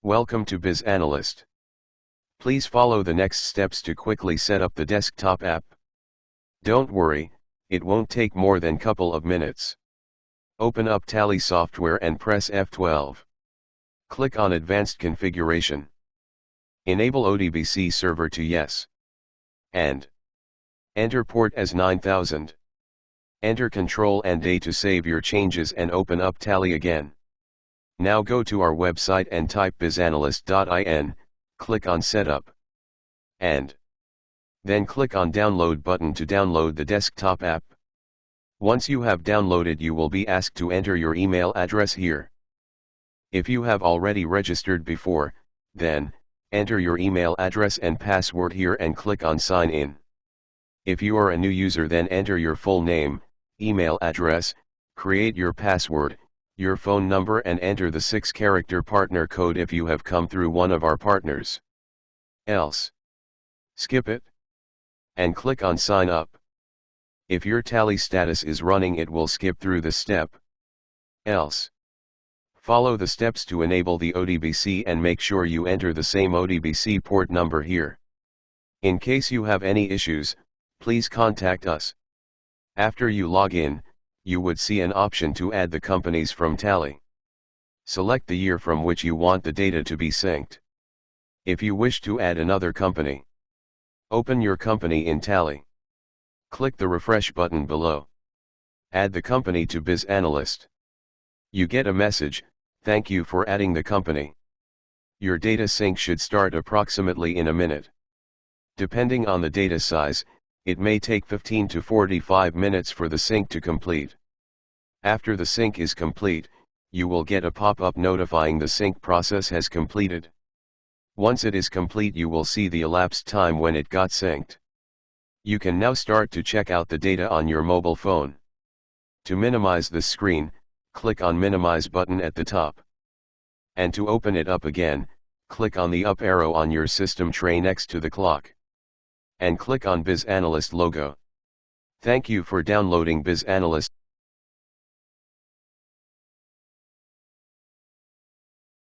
Welcome to Biz Analyst. Please follow the next steps to quickly set up the desktop app. Don't worry, it won't take more than couple of minutes. Open up Tally software and press F12. Click on Advanced Configuration. Enable ODBC server to yes. And enter port as 9000. Enter Control and A to save your changes and open up Tally again. Now go to our website and type bizanalyst.in, click on Setup. And then click on Download button to download the desktop app. Once you have downloaded, you will be asked to enter your email address here. If you have already registered before, then enter your email address and password here and click on Sign In. If you are a new user, then enter your full name, email address, create your password, your phone number, and enter the 6-character partner code if you have come through one of our partners. Else, skip it and click on Sign Up. If your Tally status is running, it will skip through the step. Else, follow the steps to enable the ODBC and make sure you enter the same ODBC port number here. In case you have any issues, please contact us. After you log in, you would see an option to add the companies from Tally. Select the year from which you want the data to be synced. If you wish to add another company, open your company in Tally. Click the refresh button below. Add the company to Biz Analyst. You get a message, "Thank you for adding the company." Your data sync should start approximately in a minute. Depending on the data size, it may take 15 to 45 minutes for the sync to complete. After the sync is complete, you will get a pop-up notifying the sync process has completed. Once it is complete, you will see the elapsed time when it got synced. You can now start to check out the data on your mobile phone. To minimize the screen, click on Minimize button at the top. And to open it up again, click on the up arrow on your system tray next to the clock. And click on Biz Analyst logo. Thank you for downloading Biz Analyst.